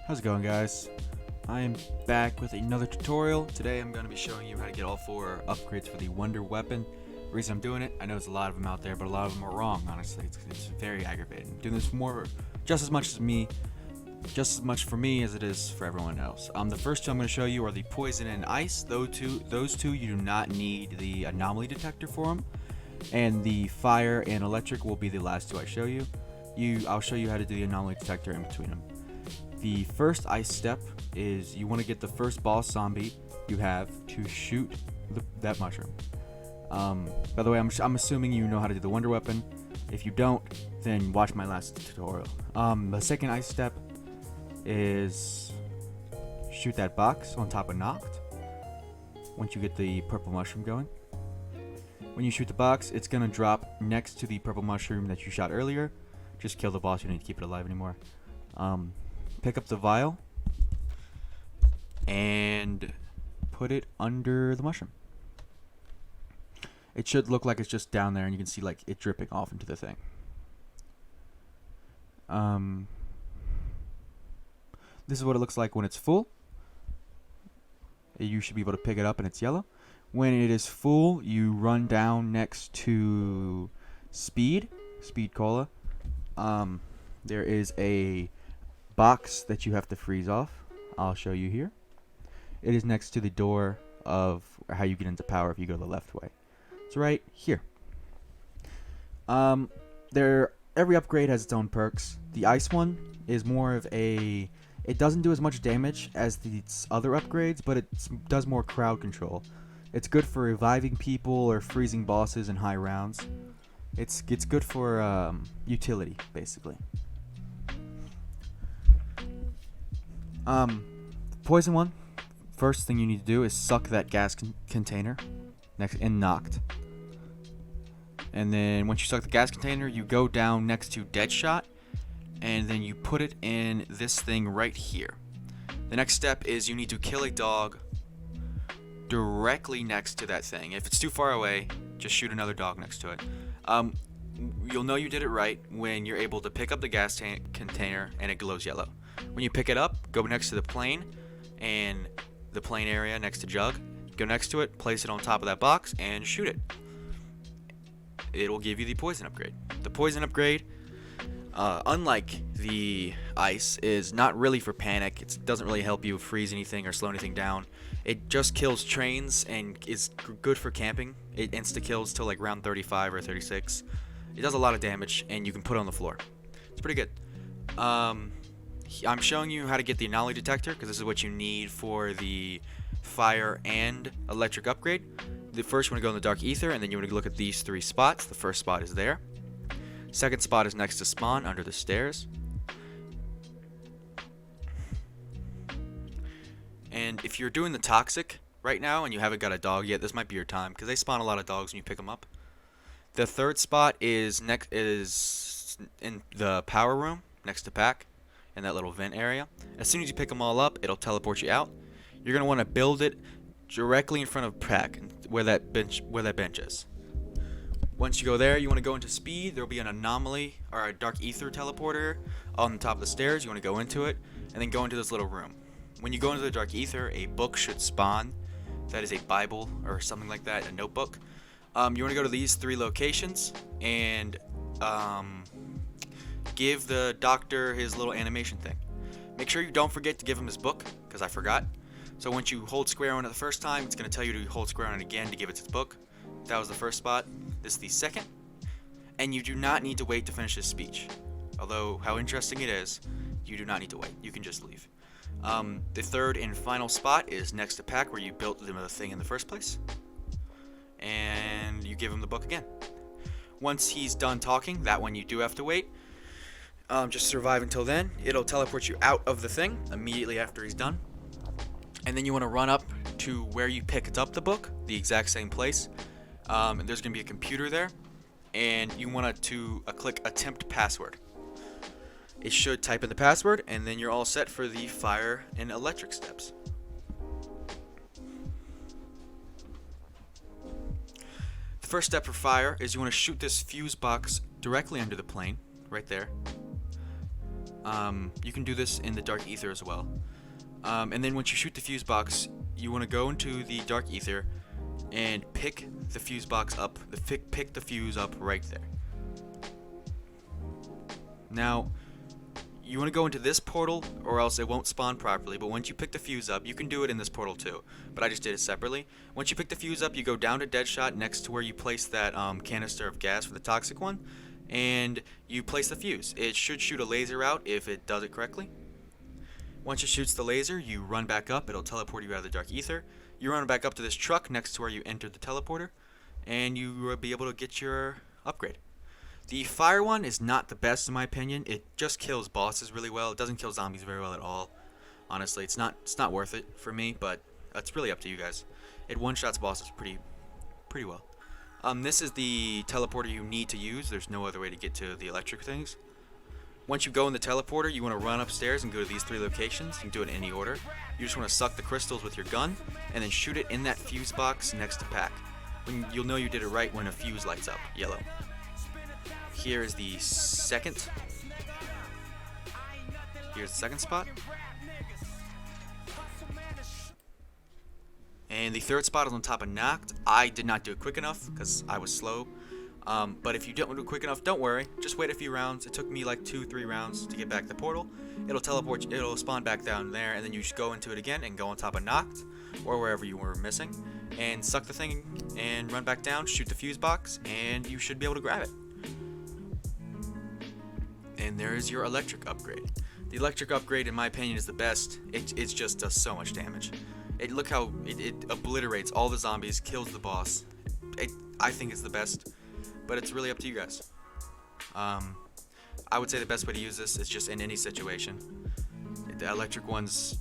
How's it going, guys? I am back with another tutorial. Today I'm going to be showing you how to get all 4 upgrades for the Wonder Weapon. The reason I'm doing it, I know there's a lot of them out there, but a lot of them are wrong, honestly. It's very aggravating. I'm doing this just as much for me as it is for everyone else. The first two I'm going to show you are the Poison and Ice. Those two you do not need the Anomaly Detector for them. And the Fire and Electric will be the last two I show you. I'll show you how to do the Anomaly Detector in between them. The first ice step is you want to get the first boss zombie you have to shoot that mushroom. By the way, I'm assuming you know how to do the Wonder Weapon. If you don't, then watch my last tutorial. The second ice step is shoot that box on top of Knocked. Once you get the purple mushroom going. When you shoot the box, it's going to drop next to the purple mushroom that you shot earlier. Just kill the boss, you don't need to keep it alive anymore. Pick up the vial and put it under the mushroom. It should look like it's just down there and you can see like it dripping off into the thing. This is what it looks like when it's full. You should be able to pick it up and it's yellow. When it is full, you run down next to Speed Cola. There is a box that you have to freeze off. I'll show you here. It is next to the door of how you get into power if you go the left way. It's right here. Every upgrade has its own perks. The ice one is more of a... It doesn't do as much damage as the other upgrades, but it does more crowd control. It's good for reviving people or freezing bosses in high rounds. It's good for utility, basically. Poison one. First thing you need to do is suck that gas container next in Knocked. And then once you suck the gas container, you go down next to Deadshot, and then you put it in this thing right here. The next step is you need to kill a dog directly next to that thing. If it's too far away, just shoot another dog next to it. You'll know you did it right when you're able to pick up the gas container and it glows yellow. When you pick it up, go next to the plane and the plane area next to Jug. Go next to it, place it on top of that box, and shoot it. It'll give you the poison upgrade. The poison upgrade, unlike the ice, is not really for panic. It doesn't really help you freeze anything or slow anything down. It just kills trains and is good for camping. It insta-kills till like round 35 or 36. It does a lot of damage, and you can put it on the floor. It's pretty good. I'm showing you how to get the Anomaly Detector, because this is what you need for the Fire and Electric upgrade. First, you want to go in the Dark Ether, and then you want to look at these 3 spots. The first spot is there. Second spot is next to Spawn, under the stairs. And if you're doing the Toxic right now, and you haven't got a dog yet, this might be your time, because they spawn a lot of dogs when you pick them up. The third spot is in the power room, next to Pack, in that little vent area. As soon as you pick them all up, it'll teleport you out. You're going to want to build it directly in front of Pack, where that bench is. Once you go there, you want to go into Speed. There'll be an Anomaly or a Dark Ether teleporter on the top of the stairs. You want to go into it and then go into this little room. When you go into the Dark Ether, a book should spawn. That is a Bible or something like that, a notebook. You want to go to these 3 locations and give the doctor his little animation thing. Make sure you don't forget to give him his book, because I forgot. So once you hold square on it the first time, it's going to tell you to hold square on it again to give it its book. That was the first spot. This is the second. And you do not need to wait to finish his speech. Although, how interesting it is, you do not need to wait. You can just leave. The third and final spot is next to Pack, where you built the thing in the first place. And you give him the book again. Once he's done talking, that one you do have to wait. Just survive until then. It'll teleport you out of the thing immediately after he's done. And then you want to run up to where you picked up the book, the exact same place. And there's going to be a computer there. And you want to click Attempt Password. It should type in the password, and then you're all set for the Fire and Electric steps. The first step for Fire is you want to shoot this fuse box directly under the plane, right there. You can do this in the dark ether as well. And then once you shoot the fuse box, you want to go into the dark ether and pick the fuse box up. Pick the fuse up right there. Now, you want to go into this portal or else it won't spawn properly, but once you pick the fuse up, you can do it in this portal too, but I just did it separately. Once you pick the fuse up, you go down to Deadshot next to where you place that canister of gas for the toxic one, and you place the fuse. It should shoot a laser out if it does it correctly. Once it shoots the laser, you run back up. It'll teleport you out of the dark ether. You run back up to this truck next to where you entered the teleporter, and you will be able to get your upgrade. The fire one is not the best in my opinion. It just kills bosses really well. It doesn't kill zombies very well at all. Honestly, it's not worth it for me, but it's really up to you guys. It one-shots bosses pretty well. This is the teleporter you need to use. There's no other way to get to the electric things. Once you go in the teleporter, you want to run upstairs and go to these 3 locations. You can do it in any order. You just want to suck the crystals with your gun and then shoot it in that fuse box next to Pack. You'll know you did it right when a fuse lights up, yellow. Here is the second. Here's the second spot. And the third spot is on top of Knocked. I did not do it quick enough because I was slow. But if you don't do it quick enough, don't worry. Just wait a few rounds. It took me like 2-3 rounds to get back to the portal. It'll teleport. It'll spawn back down there, and then you just go into it again and go on top of Knocked or wherever you were missing, and suck the thing and run back down. Shoot the fuse box, and you should be able to grab it. And there's your electric upgrade. The electric upgrade, in my opinion, is the best. It just does so much damage. Look how it obliterates all the zombies, kills the boss. I think it's the best, but it's really up to you guys. I would say the best way to use this is just in any situation. The electric one's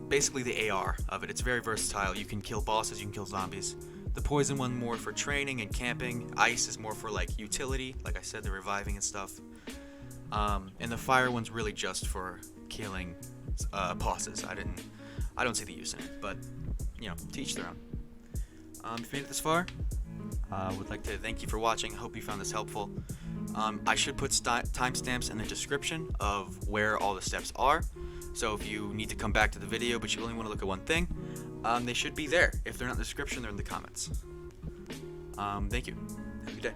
basically the AR of it. It's very versatile. You can kill bosses, you can kill zombies. The poison one more for training and camping. Ice is more for like utility, like I said, the reviving and stuff. And the fire one's really just for killing bosses. I don't see the use in it, but you know, to each their own. If you made it this far, I would like to thank you for watching. I hope you found this helpful. I should put timestamps in the description of where all the steps are. So if you need to come back to the video, but you only want to look at one thing, they should be there. If they're not in the description, they're in the comments. Thank you. Have a good day.